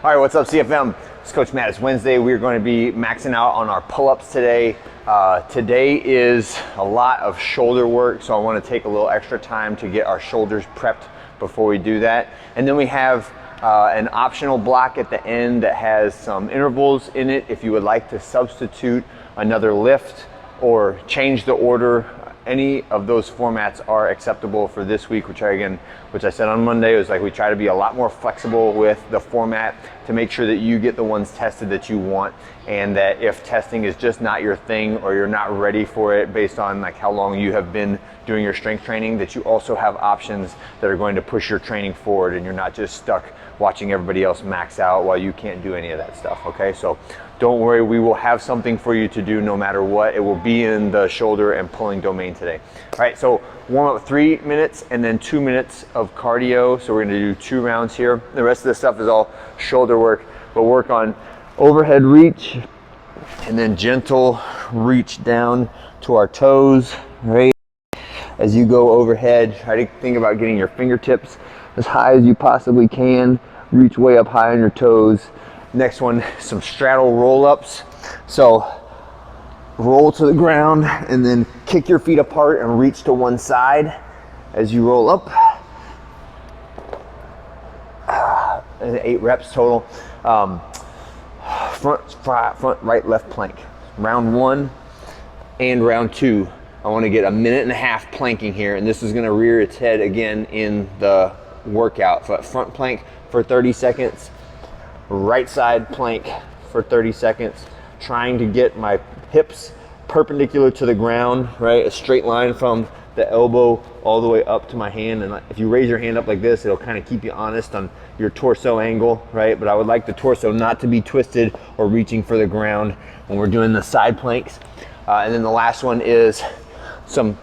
All right, what's up, CFM? It's Coach Matt. It's Wednesday. We're going to be maxing out on our pull-ups today. Today is a lot of shoulder work, so I want to take a little extra time to get our shoulders prepped before we do that. And then we have an optional block at the end that has some intervals in it if you would like to substitute another lift or change the order. Any of those formats are acceptable for this week, which I said on Monday, was like we try to be a lot more flexible with the format to make sure that you get the ones tested that you want, and that if testing is just not your thing or you're not ready for it based on like how long you have been doing your strength training, that you also have options that are going to push your training forward and you're not just stuck watching everybody else max out while you can't do any of that stuff, okay? So don't worry, we will have something for you to do no matter what. It will be in the shoulder and pulling domain today. All right, so warm up 3 minutes and then 2 minutes of cardio. So we're gonna do 2 rounds here. The rest of the stuff is all shoulder work. We'll work on overhead reach and then gentle reach down to our toes, right? As you go overhead, try to think about getting your fingertips as high as you possibly can. Reach way up high on your toes. Next one, some straddle roll ups. So roll to the ground and then kick your feet apart and reach to one side as you roll up. 8 reps total. Front, right, left plank. Round 1 and round 2. I want to get 1.5 minutes planking here, and this is going to rear its head again in the workout. So front plank for 30 seconds, right side plank for 30 seconds, trying to get my hips perpendicular to the ground, right? A straight line from the elbow all the way up to my hand. And if you raise your hand up like this, it'll kind of keep you honest on your torso angle, right? But I would like the torso not to be twisted or reaching for the ground when we're doing the side planks. And then the last one is some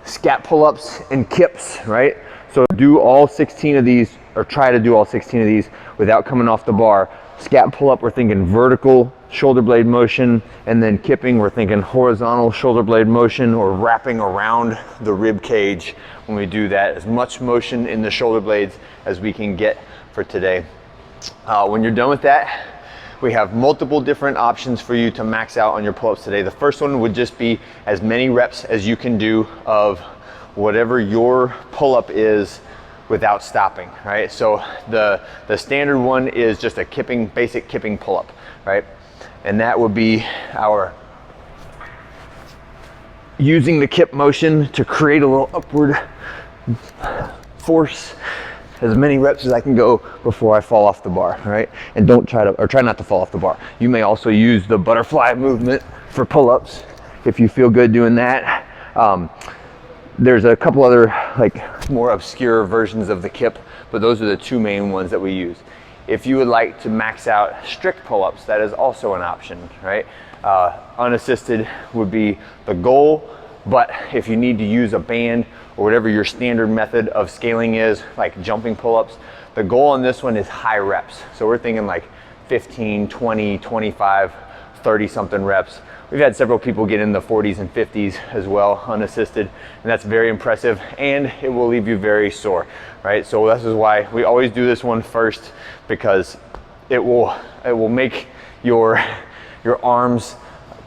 scat pull-ups and kips, right? So do all 16 of these, or try to do all 16 of these without coming off the bar. Scat pull-up, we're thinking vertical shoulder blade motion, and then kipping, we're thinking horizontal shoulder blade motion or wrapping around the rib cage when we do that. As much motion in the shoulder blades as we can get for today. When you're done with that, we have multiple different options for you to max out on your pull-ups today. The first one would just be as many reps as you can do of whatever your pull-up is without stopping, right? So the standard one is just a basic kipping pull-up, right? And that would be our using the kip motion to create a little upward force, as many reps as I can go before I fall off the bar, right? And try not to fall off the bar. You may also use the butterfly movement for pull-ups if you feel good doing that. There's a couple other like more obscure versions of the kip, but those are the 2 main ones that we use. If you would like to max out strict pull-ups, that is also an option, right? Unassisted would be the goal, but if you need to use a band or whatever your standard method of scaling is, like jumping pull-ups, the goal on this one is high reps. So we're thinking like 15, 20, 25, 30 something reps. We've had several people get in the 40s and 50s as well, unassisted, and that's very impressive, and it will leave you very sore, right? So this is why we always do this one first, because it will make your arms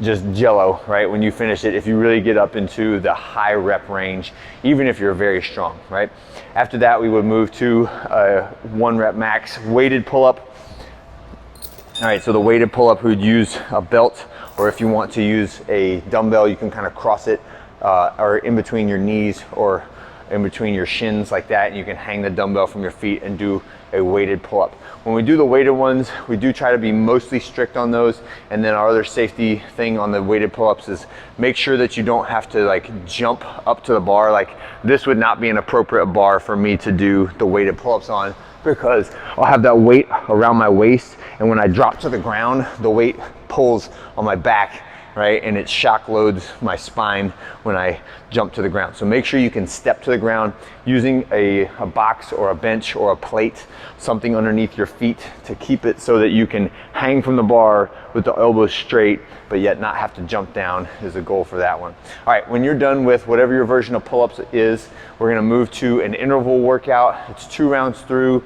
just jello, right, when you finish it, if you really get up into the high rep range, even if you're very strong, right? After that, we would move to a 1 rep max weighted pull-up. All right, so the weighted pull-up, we would use a belt, or if you want to use a dumbbell, you can kind of cross it or in between your knees or in between your shins like that, and you can hang the dumbbell from your feet and do a weighted pull-up. When we do the weighted ones, we do try to be mostly strict on those, and then our other safety thing on the weighted pull-ups is make sure that you don't have to like jump up to the bar. Like this would not be an appropriate bar for me to do the weighted pull-ups on, because I'll have that weight around my waist, and when I drop to the ground, the weight pulls on my back, right? And it shock loads my spine when I jump to the ground. So make sure you can step to the ground using a box or a bench or a plate, something underneath your feet to keep it so that you can hang from the bar with the elbows straight, but yet not have to jump down is the goal for that one. All right, when you're done with whatever your version of pull-ups is, we're gonna move to an interval workout. It's 2 rounds through,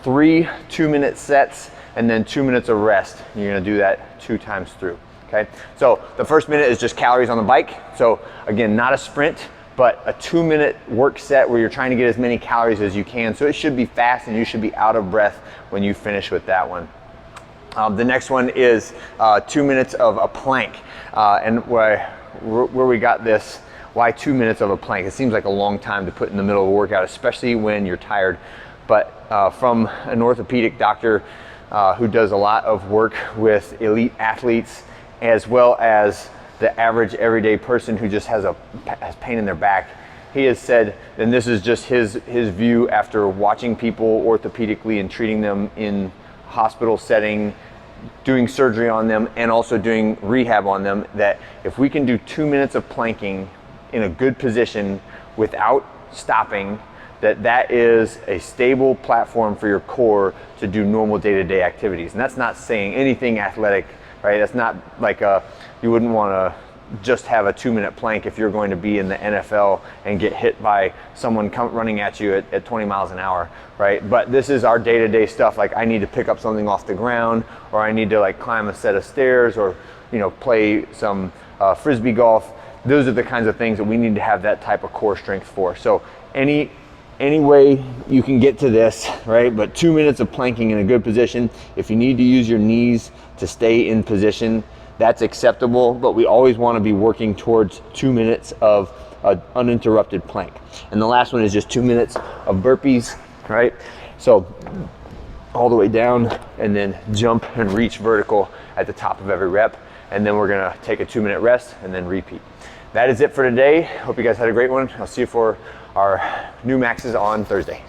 3 2-minute sets and then 2 minutes of rest. You're gonna do that 2 times through, okay? So the first minute is just calories on the bike. So again, not a sprint, but a 2-minute work set where you're trying to get as many calories as you can. So it should be fast and you should be out of breath when you finish with that one. The next one is 2 minutes of a plank. And where we got this, why 2 minutes of a plank? It seems like a long time to put in the middle of a workout, especially when you're tired. But from an orthopedic doctor who does a lot of work with elite athletes, as well as the average everyday person who just has pain in their back, he has said, and this is just his view after watching people orthopedically and treating them in hospital setting, doing surgery on them, and also doing rehab on them, that if we can do 2 minutes of planking in a good position without stopping, that is a stable platform for your core to do normal day-to-day activities. And that's not saying anything athletic, right? That's not like you wouldn't want to just have a 2-minute plank if you're going to be in the NFL and get hit by someone running at you at 20 miles an hour, right? But this is our day-to-day stuff. Like I need to pick up something off the ground, or I need to like climb a set of stairs, or play some frisbee golf. Those are the kinds of things that we need to have that type of core strength for. So any way you can get to this, right? But 2 minutes of planking in a good position. If you need to use your knees to stay in position, that's acceptable, but we always want to be working towards 2 minutes of uninterrupted plank. And the last one is just 2 minutes of burpees, right? So all the way down and then jump and reach vertical at the top of every rep. And then we're gonna take a 2-minute rest and then repeat. That is it for today. Hope you guys had a great one. I'll see you for our new maxes on Thursday.